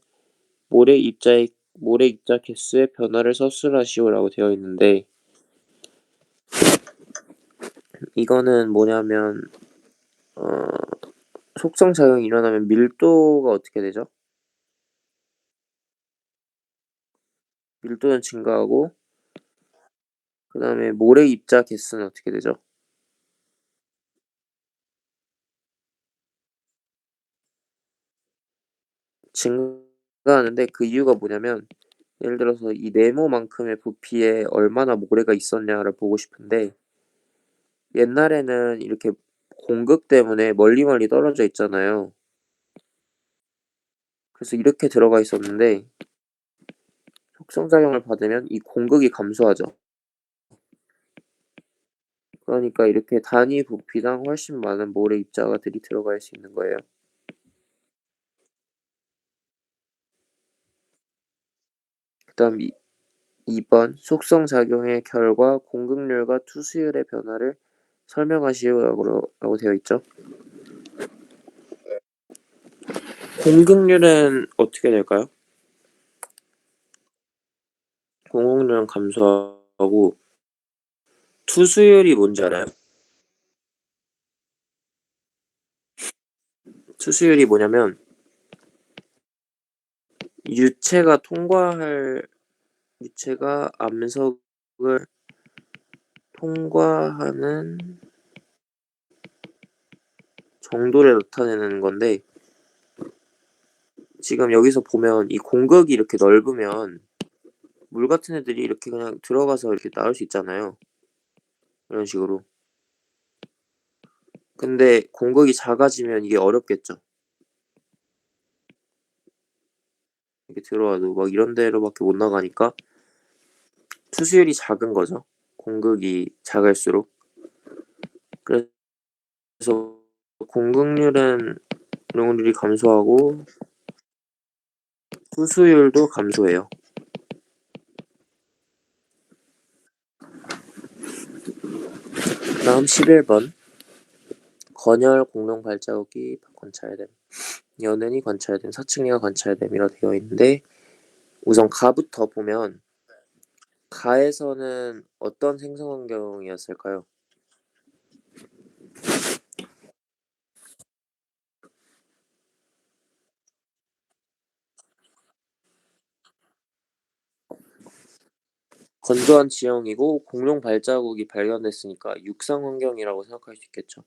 모래 입자 개수의 변화를 서술하시오라고 되어 있는데, 이거는 뭐냐면 어 속성작용이 일어나면 밀도가 어떻게 되죠? 밀도는 증가하고, 그다음에 모래 입자 개수는 어떻게 되죠? 증가하는데, 그 이유가 뭐냐면 예를 들어서 이 네모만큼의 부피에 얼마나 모래가 있었냐를 보고 싶은데, 옛날에는 이렇게 공극 때문에 멀리 떨어져 있잖아요. 그래서 이렇게 들어가 있었는데, 속성작용을 받으면 이 공극이 감소하죠. 그러니까 이렇게 단위 부피당 훨씬 많은 모래 입자들이 들어갈 수 있는 거예요. 그다음 2번, 속성작용의 결과 공극률과 투수율의 변화를 설명하시오라고 되어 있죠. 공극률은 어떻게 될까요? 공극률은 감소하고, 투수율이 뭔지 알아요? 투수율이 뭐냐면 유체가 통과할 유체가 암석을 통과하는 정도를 나타내는 건데, 지금 여기서 보면 이 공극이 이렇게 넓으면 물 같은 애들이 이렇게 그냥 들어가서 이렇게 나올 수 있잖아요. 이런 식으로. 근데 공극이 작아지면 이게 어렵겠죠. 이렇게 들어와도 막 이런 데로밖에 못 나가니까 투수율이 작은 거죠. 공극이 작을수록. 그래서 공극률은 공극률이 감소하고 투수율도 감소해요. 다음 11번. 건열 공룡 발자국이 관찰됨. 연은이 관찰됨. 사측리가 관찰됨이라 되어 있는데, 우선 가부터 보면 가에서는 어떤 생성 환경이었을까요? 건조한 지형이고 공룡 발자국이 발견됐으니까 육상 환경이라고 생각할 수 있겠죠.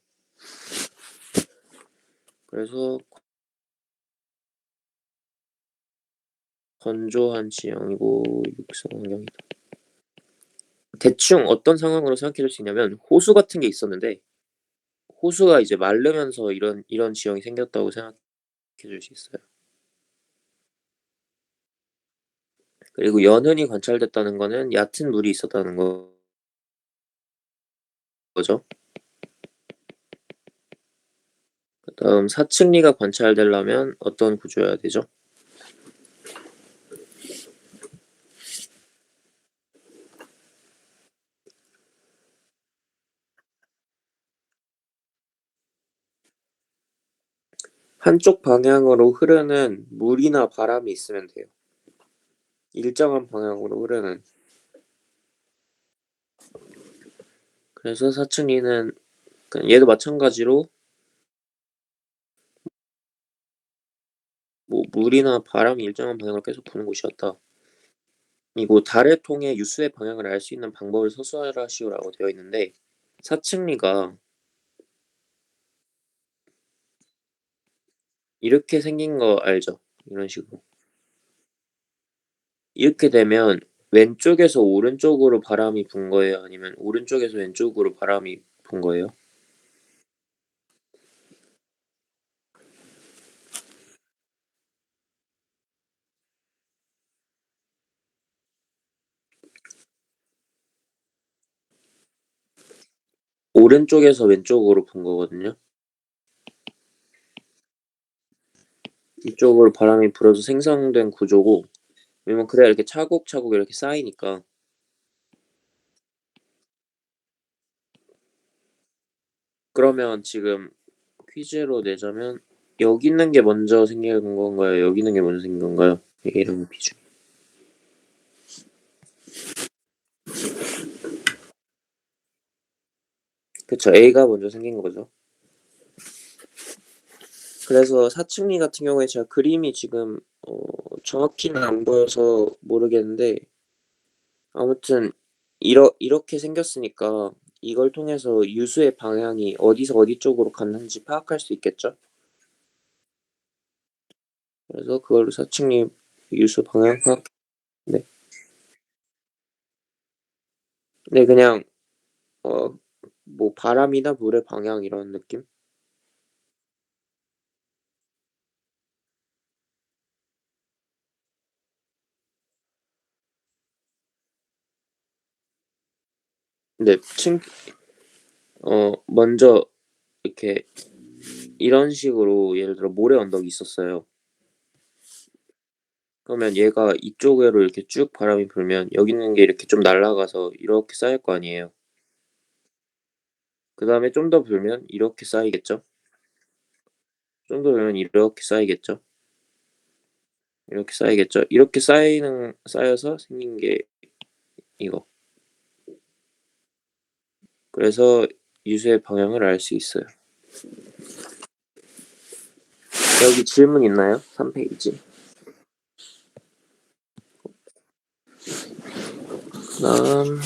그래서 건조한 지형이고 육상 환경이다. 대충 어떤 상황으로 생각해 줄 수 있냐면 호수 같은 게 있었는데 호수가 이제 마르면서 이런 지형이 생겼다고 생각해 줄 수 있어요. 그리고 연흔이 관찰됐다는 거는 얕은 물이 있었다는 거죠. 그다음 사층리가 관찰되려면 어떤 구조여야 되죠? 한쪽 방향으로 흐르는 물이나 바람이 있으면 돼요. 일정한 방향으로 흐르는. 그래서 사층리는 얘도 마찬가지로 뭐 물이나 바람이 일정한 방향으로 계속 부는 곳이었다. 이고 달을 통해 유수의 방향을 알 수 있는 방법을 서술하시오라고 되어 있는데 사층리가 이렇게 생긴 거 알죠? 이런 식으로. 이렇게 되면 왼쪽에서 오른쪽으로 바람이 분 거예요? 아니면 오른쪽에서 왼쪽으로 바람이 분 거예요? 오른쪽에서 왼쪽으로 분 거거든요. 이쪽으로 바람이 불어서 생성된 구조고 왜냐면 그래야 이렇게 차곡차곡 이렇게 쌓이니까. 그러면 지금 퀴즈로 내자면 여기 있는 게 먼저 생긴 건가요? 여기 있는 게 먼저 생긴 건가요? 이런 비중. 그쵸. A가 먼저 생긴 거죠. 그래서 사층리 같은 경우에 제가 그림이 지금 정확히는 안 보여서 모르겠는데 아무튼 이렇게 생겼으니까 이걸 통해서 유수의 방향이 어디서 어디 쪽으로 갔는지 파악할 수 있겠죠? 그래서 그걸로 사층리 유수 방향 파악. 네. 네, 그냥 어 뭐 바람이나 물의 방향 이런 느낌? 네. 먼저 이렇게 이런 식으로 예를 들어 모래 언덕이 있었어요. 그러면 얘가 이쪽으로 이렇게 쭉 바람이 불면 여기 있는 게 이렇게 좀 날아가서 이렇게 쌓일 거 아니에요. 그다음에 좀 더 불면 이렇게 쌓이겠죠? 좀 더 불면 이렇게 쌓이겠죠? 이렇게 쌓이겠죠? 이렇게 쌓여서 생긴 게 이거. 그래서 유수의 방향을 알 수 있어요. 여기 질문 있나요? 3 페이지. 그다음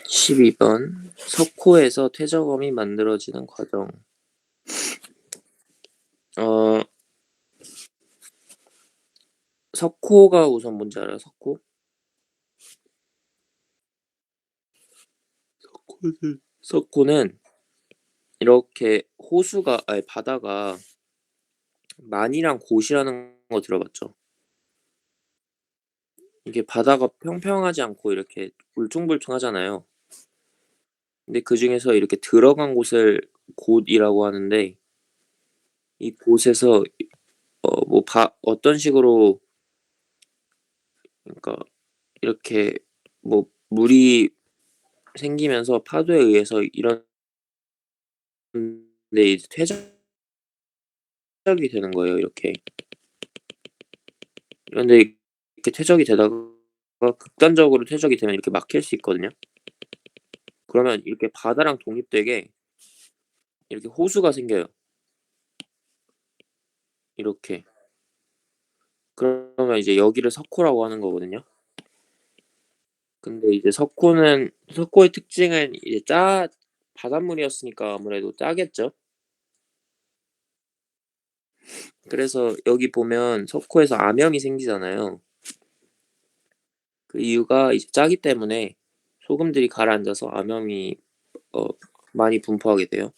12번 석호에서 퇴적음이 만들어지는 과정. 어 석호가 우선 뭔지 알아요? 석호? 석호는 이렇게 호수가 아니 바다가 만이랑 곧이라는 거 들어봤죠? 이게 바다가 평평하지 않고 이렇게 울퉁불퉁하잖아요. 근데 그중에서 이렇게 들어간 곳을 곧이라고 하는데 이 곳에서 뭐 어떤 식으로 그러니까 이렇게 뭐 물이 생기면서 파도에 의해서 이런 데 이제 퇴적이 되는 거예요 이렇게. 그런데 이렇게 퇴적이 되다가 극단적으로 퇴적이 되면 이렇게 막힐 수 있거든요. 그러면 이렇게 바다랑 독립되게 이렇게 호수가 생겨요. 이렇게. 그러면 이제 여기를 석호라고 하는 거거든요. 근데 이제 석호의 특징은 이제 바닷물이었으니까 아무래도 짜겠죠. 그래서 여기 보면 석호에서 암염이 생기잖아요. 그 이유가 이제 짜기 때문에 소금들이 가라앉아서 암염이 어 많이 분포하게 돼요.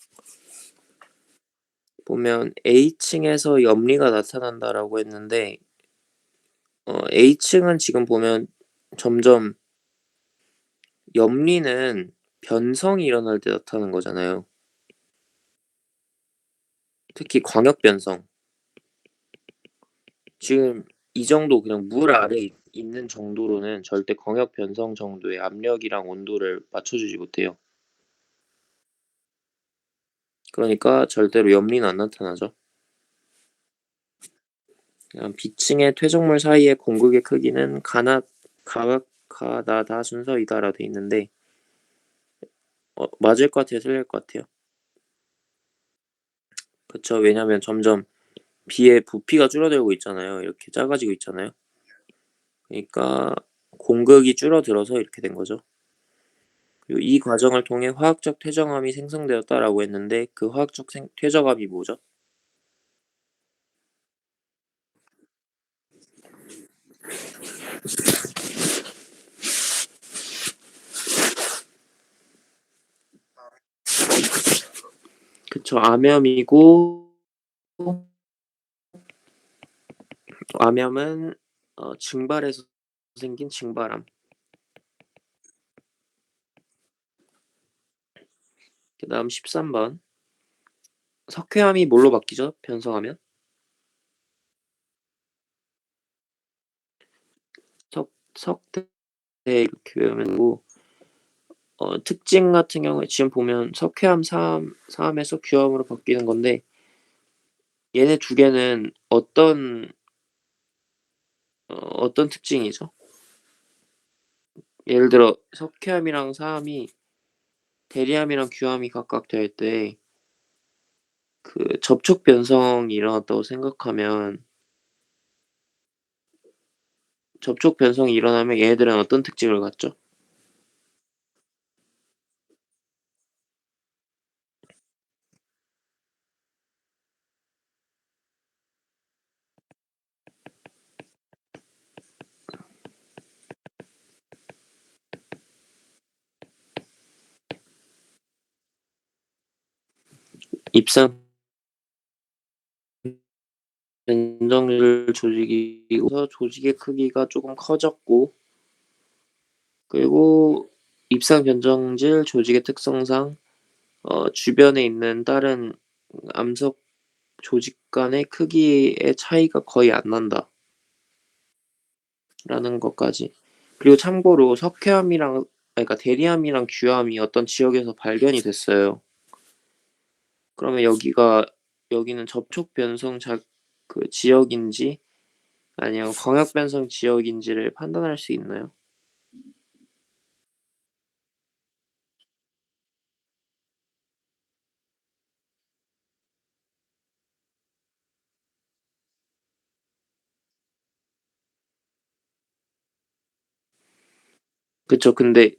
보면 A층에서 염리가 나타난다라고 했는데 A층은 지금 보면 점점 염리는 변성이 일어날 때 나타나는 거잖아요. 특히 광역 변성. 지금 이 정도 그냥 물 아래에 있는 정도로는 절대 광역 변성 정도의 압력이랑 온도를 맞춰 주지 못해요. 그러니까 절대로 염리는 안 나타나죠. 그냥 B층의 퇴적물 사이의 공극의 크기는 가나다 순서이다라 돼 있는데 맞을 것 같아요, 틀릴 것 같아요? 그쵸. 왜냐면 점점 B의 부피가 줄어들고 있잖아요. 이렇게 작아지고 있잖아요. 그니까 공극이 줄어들어서 이렇게 된 거죠. 그리고 이 과정을 통해 화학적 퇴적암이 생성되었다라고 했는데 그 화학적 퇴적암이 뭐죠? 그쵸. 암염이고 암염은 증발해서 생긴 증발암. 그다음 13 번. 석회암이 뭘로 바뀌죠? 변성하면? 석대 이렇게 외우면 되고 특징 같은 경우에 지금 보면 석회암, 사암에서 규암으로 바뀌는 건데 얘네 두 개는 어떤 특징이죠? 예를 들어 석회암이랑 사암이 대리암이랑 규암이 각각 될 때 그 접촉 변성이 일어났다고 생각하면 접촉 변성이 일어나면 얘네들은 어떤 특징을 갖죠? 입상 변정률 조직이고서 조직의 크기가 쪼금 커졌고 그리고 입상 변정질 조직의 특성상 주변에 있는 다른 암석 조직 간의 크기의 차이가 거의 안 난다라는 것까지. 그리고 참고로 석회암이랑 그러니까 대리암이랑 규암이 어떤 지역에서 발견이 됐어요. 그러면 여기는 접촉 변성 그 지역인지 아니면 광역 변성 지역인지를 판단할 수 있나요? 그쵸. 근데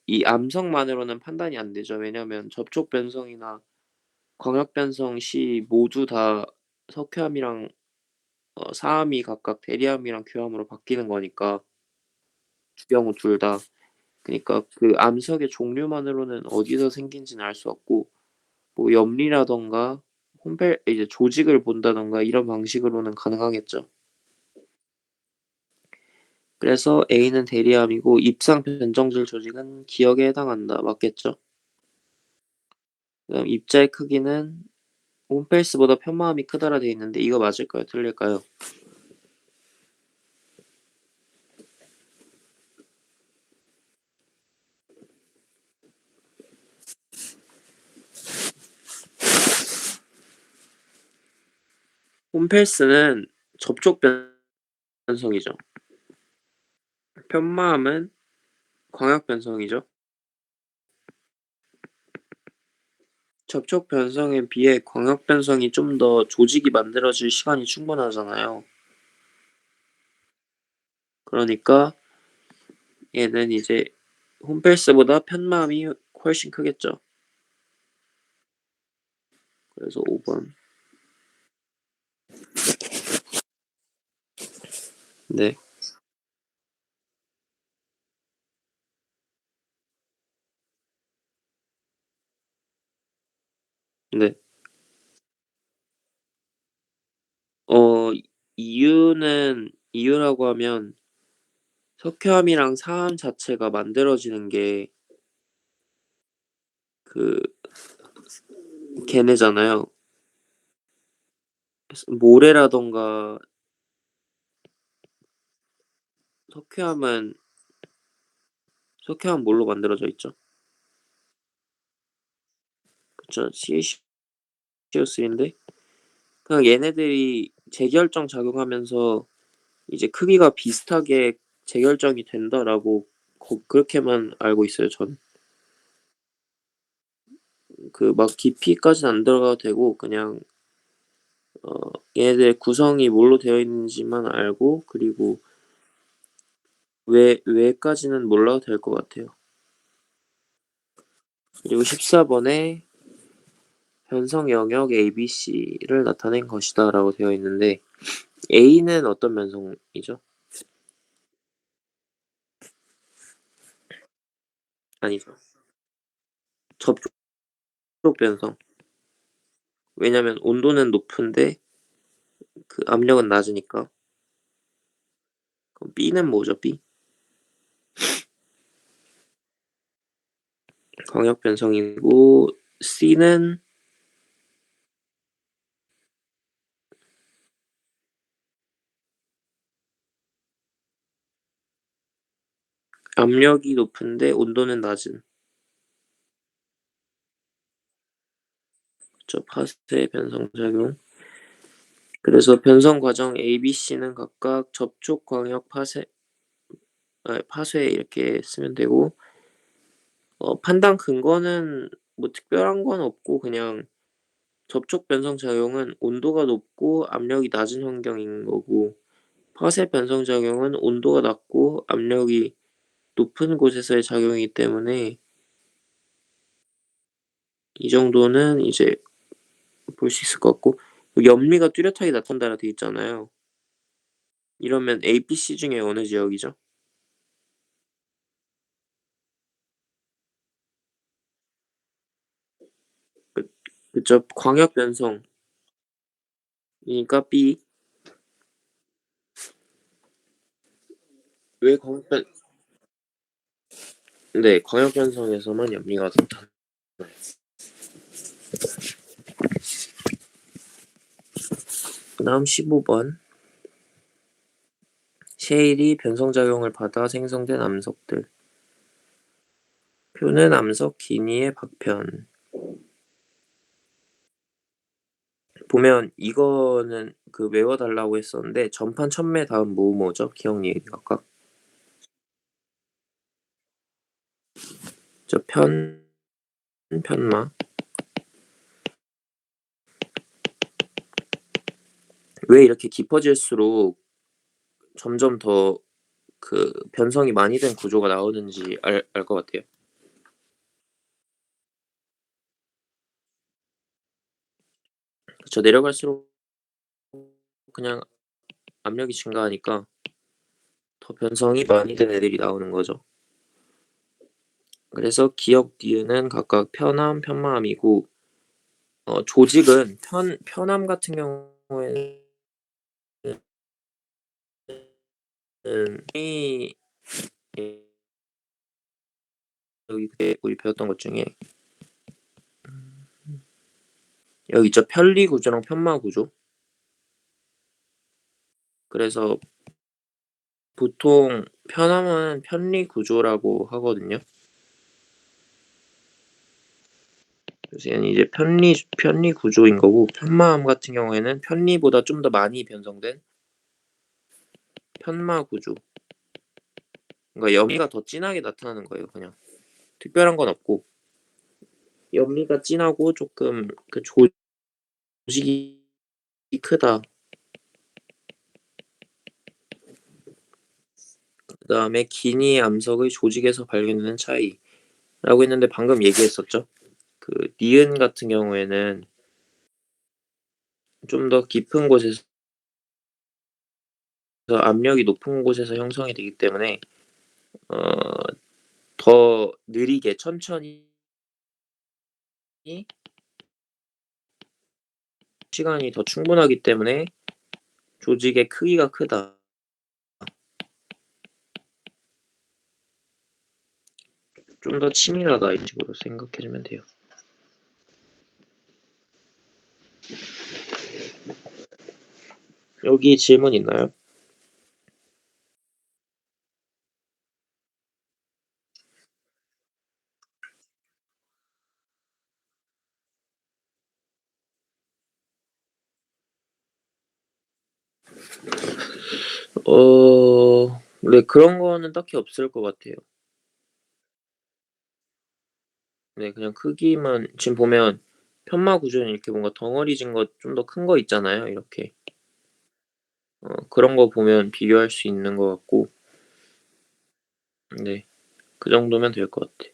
이 암석만으로는 판단이 안 되죠. 왜냐하면 접촉 변성이나 광역 변성 시 모두 다 석회암이랑 사암이 각각 대리암이랑 규암으로 바뀌는 거니까 경우 둘 다. 그니까 그 암석의 종류만으로는 어디서 생긴지는 알 수 없고 뭐 염리라든가 혼펠 이제 조직을 본다든가 이런 방식으로는 가능하겠죠. 그래서 A는 대리암이고 입상 변정질 조직은 기역에 해당한다. 맞겠죠? 그다음 입자의 크기는 홈펠스보다 편마함이 크다라 돼 있는데 이거 맞을까요? 틀릴까요? 홈펠스는 접촉 변성이죠. 편마함은 광역 변성이죠. 접촉 변성에 비해 광역 변성이 좀 더 조직이 만들어질 시간이 충분하잖아요. 그러니까 얘는 이제 홈펠스보다 편마음이 훨씬 크겠죠. 그래서 5번. 네. 네. 어 이유라고 하면 석회암이랑 사암 자체가 만들어지는 게 그 걔네잖아요. 그래서 모래라던가 석회암은 석회암 뭘로 만들어져 있죠? 그쵸. CaCO3인데 그냥 얘네들이 재결정 작용하면서 이제 크기가 비슷하게 재결정이 된다라고 그렇게만 알고 있어요 저는. 그 막 깊이까지는 안 들어가도 되고 그냥 얘네들의 구성이 뭘로 되어 있는지만 알고 그리고 왜까지는 몰라도 될 것 같아요. 그리고 14번에 변성 영역 ABC를 나타낸 것이다라고 되어 있는데 A는 어떤 변성이죠? 아니죠. 접촉 변성. 왜냐면 온도는 높은데 그 압력은 낮으니까. 그럼 B는 뭐죠? B? 광역 변성이고 C는 압력이 높은데 온도는 낮은. 그쵸. 파스의 변성작용. 그래서 변성 과정 ABC는 각각 접촉 광역 파쇄 이렇게 쓰면 되고 판단 근거는 뭐 특별한 건 없고 그냥 접촉 변성 작용은 온도가 높고 압력이 낮은 환경인 거고 파쇄 변성 작용은 온도가 낮고 압력이 높은 곳에서의 작용이기 때문에 이 정도는 이제 볼 수 있을 것 같고 염리가 뚜렷하게 나타난다라 돼 있잖아요. 이러면 A, B, C 중에 어느 지역이죠? 그 그쵸. 광역 변성이니까 B. 왜 광역 변 네. 광역 변성에서만 염리가 나타나요. 그다음 15번. 셰일이 변성작용을 받아 생성된 암석들. 표는 암석 기니의 박편. 보면 이거는 그 외워달라고 했었는데 전판 첨매 다음 뭐죠? 기억니은 각각. 저 편마. 왜 이렇게 깊어질수록 점점 더 그 변성이 많이 된 구조가 나오는지 알 것 같아요. 그쵸. 내려갈수록 그냥 압력이 증가하니까 더 변성이 많이 된 애들이 나오는 거죠. 그래서 기역 니은은 각각 편암, 편마암이고 조직은 편암 같은 경우에는 이 여기 그때 우리 배웠던 것 중에 여기 있죠. 편리 구조랑 편마 구조. 그래서 보통 편암은 편리 구조라고 하거든요. 그래서 얘는 이제 편리 구조인 거고 편마암 같은 경우에는 편리보다 좀 더 많이 변성된 편마 구조. 그러니까 염리가 더 진하게 나타나는 거예요. 그냥 특별한 건 없고 염리가 진하고 조금 그 조직이 크다. 그다음에 기니 암석의 조직에서 발견되는 차이라고 했는데 방금 얘기했었죠. 그 니은 같은 경우에는 좀 더 깊은 곳에서 압력이 높은 곳에서 형성이 되기 때문에 어 더 느리게 천천히 시간이 더 충분하기 때문에 조직의 크기가 크다. 좀 더 치밀하다 이런 식으로 생각해 주면 돼요. 여기 질문 있나요? 네, 그런 거는 딱히 없을 것 같아요. 네, 그냥 크기만 지금 보면 편마 구조는 이렇게 뭔가 덩어리진 거 좀 더 큰 거 있잖아요, 이렇게. 그런 거 보면 비교할 수 있는 것 같고 네, 그 정도면 될 것 같아요.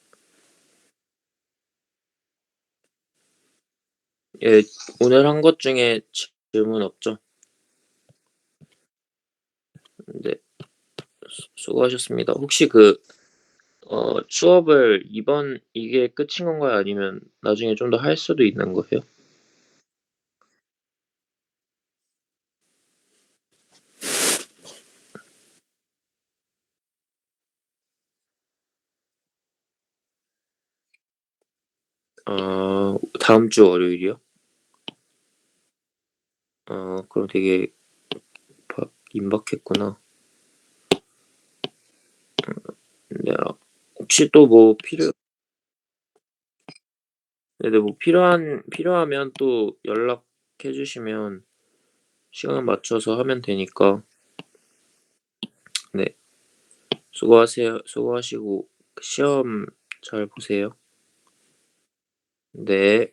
예, 오늘 한 것 중에 질문 없죠? 네. 수고하셨습니다. 혹시 취업을 이번 이게 끝인 건가요? 아니면 나중에 좀 더 할 수도 있는 거세요? 아, 다음 주 월요일이요? 그럼 되게 임박했구나. 네. 혹시 또 뭐 네네, 뭐 필요하면 또 연락해 주시면 시간 맞춰서 하면 되니까. 네. 수고하세요. 수고하시고 시험 잘 보세요. 네.